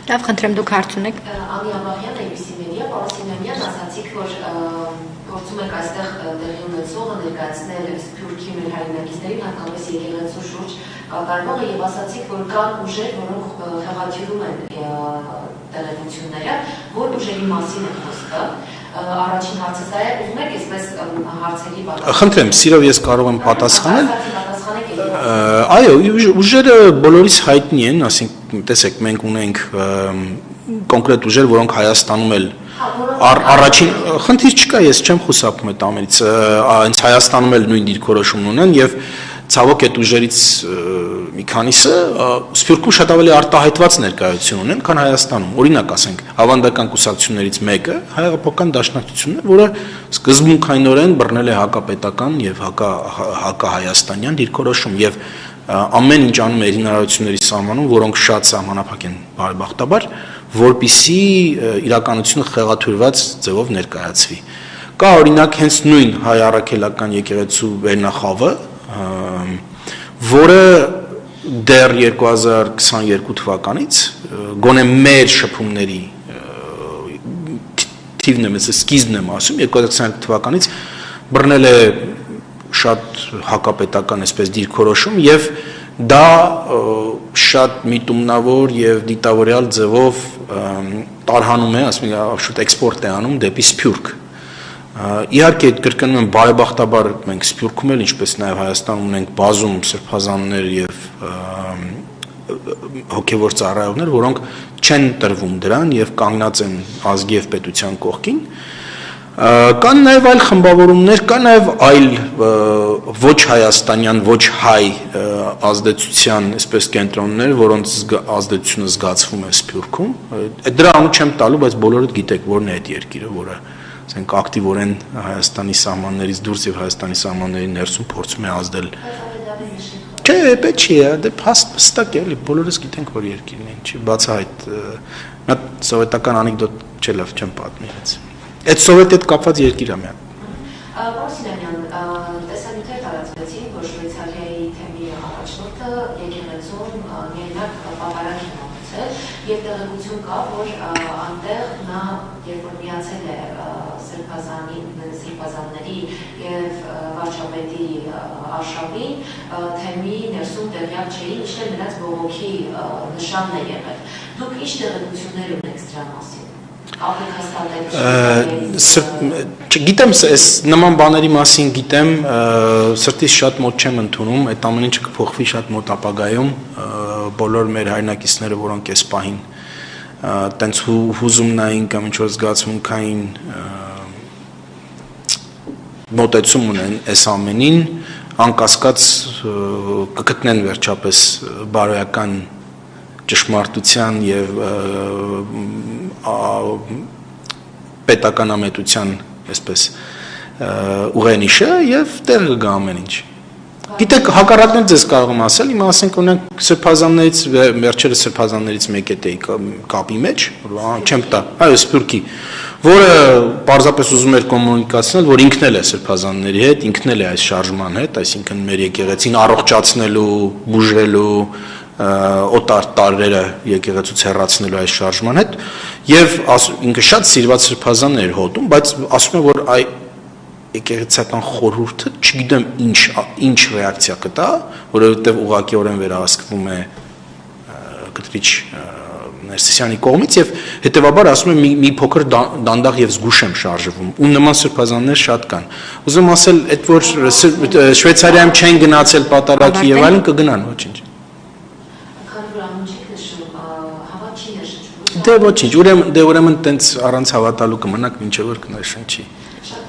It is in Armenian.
Լավ, խնդրեմ դուք հարց ունեք։ Անի Աբաղյան, ABC Media, Պարասիմյանյան, ասացիք, որ փորձում եք այստեղ տեղի ունեցողը ներկայացնել Սփյուռքի մեր հայրենակիցներին, հատկապես եկեղեցու շուրջ կատարվողը, եւ ասացիք, որ կան ուժեր, որոնք խեղաթյուրում են տեղեկությունները, որ ուժերի մասին է խոսքը։ Առաջին հարցը սա է, ուզում եք այսպես հարցերի պատասխան։ Խնդրեմ, սիրով ես կարող եմ պատասխանել։ Այո, ուժերը բոլորիս հայտնի են, ասենք, տեսեք, մենք ունենք կոնկրետ ուժեր, որոնք Հայաստանում էլ առաջին խնդիր չկա, ես չեմ խուսափում այդ ամենից, հենց Հայաստանում էլ նույն դիրքորոշումն ունեն եւ ցավոք այդ ուժերից մի քանիսը Սփյուռքում շատ ավելի արտահայտված ներկայություն ունեն, քան Հայաստանում։ Օրինակ ասենք, ավանդական կուսակցություններից մեկը Հայ-Հեղափոխական Դաշնակցությունն է, որը սկզբունքայնորեն բռնել է հակապետական եւ հակահայաստանյան դիրքորոշում եւ ամեն ինչ անում է հնարավորությունների սահմանում, որոնք շատ սահմանափակ են բարեբախտաբար, որպիսի իրականությունը խեղաթյուրված ձևով ներկայացվի։ Կա օրինակ հենց նույն հայ առաքելական եկեղեցու վերնախավը, որը դեռ 2022 թվականից գոնե մեր շփումների թիվն եմ, սկիզբն եմ ասում, 2022 թվականից բռնել է շատ հակապետական այսպես դիրքորոշում եւ դա շատ միտումնավոր եւ դիտավորյալ ձևով տարհանում է, ասում ենք, շուտ էքսպորտ է անում դեպի Սփյուռք։ Իհարկե կրկնում եմ բարեբախտաբար մենք Սփյուռքում էլ ինչպես նաև Հայաստանում ունենք բազում սրբազաններ եւ հոգեվոր ծառայողներ, որոնք չեն տրվում դրան եւ կանգնած են ազգի եւ պետության կողքին։ Կան նաև այլ խմբավորումներ, կան նաև այլ ոչ հայաստանյան, ոչ հայ ազդեցության, այսպես կենտրոններ, որոնց ազդեցությունը զգացվում է Սփյուռքում։ Դրա անունը չեմ տալու, բայց բոլորդ գիտեք որն է այդ երկիրը, որը ասենք ակտիվորեն Հայաստանի սահմաններից դուրս եւ Հայաստանի սահմանների ներսում փորձում է ազդել։ Չէ, պետք չի, դե հստակ է, բոլորս գիտենք որ երկիրն է, չի բացահայտ։ Մի հատ սովետական անեկդոտ չէ, լավ չեմ պատմի հենց։ Այդ սովետի հետ կապված երկիր է մի հատ։ Պարասիմյանյան, տեսանյութեր տարածվեցին, որ Շվեյցարիայի թեմի առաջնորդը եկեղեցում միայնակ պատարագ է մատուցել եւ տեղեկություն կա, որ անտեղ նա երբ որ միացել է սրբազանների եւ վարչապետի արշավին, թեմի ներսում տեղյակ չէին, ինչն է նրանց բողոքի նշանն է եղել։ Դուք ինչ տեղեկություններ ունեք դրա մասին։ Գիտեմ, այս նման բաների մասին գիտեմ, սրտից շատ մոտ չեմ ընդունում, այդ ամեն ինչը կփոխվի շատ մոտ ապագայում, բոլոր մեր հայրենակիցները, որոնք այս պահին տենց հուզումնային կամ ինչ-որ զգացմունքային մոտեցում ունեն այս ամենին, անկասկած կգտնեն վերջապես բարոյական ճշմարտության եւ պետական ամետության այսպես ուղենիշը եւ տեղ կգա ամեն ինչ։ Գիտեք, հակառակն ձեզ կարող եմ ասել, իմ ասենք ունենք սրբազաններից վերջերս սրբազաններից մեկ է կապի մեջ, չեմ տա, այո, Սփյուռքի, որը պարզապես ուզում էր կոմունիկացնել, որ ինքն էլ է սրբազանների հետ, ինքն էլ է այս շարժման հետ, այսինքն մեր եկեղեցին առողջացնելու, բուժելու օտար տարրերը եկեղեցուց հեռացնելու այս շարժման հետ եւ ինքը շատ սիրված սրբազաններ հոտում, բայց ասում է որ եկեղեցական խորհուրդը չգիտեմ ինչ ռեակցիա կտա, որովհետեւ ուղղակիորեն վերահսկվում է կտրիչ Ներսիսյանի կողմից եւ հետեւաբար ասում եմ մի փոքր դանդաղ եւ զգուշ եմ շարժվում ու նման սրբազաններ շատ կան։ Ուզում ասել այդ որ Շվեյցարիայում չեն գնացել պատարագի եւ այլն կգնան, ոչինչ։ Դե ոչինչ, ուրեմն տենց առանց հավատալու կմնաք, մինչև որ կնշնչի։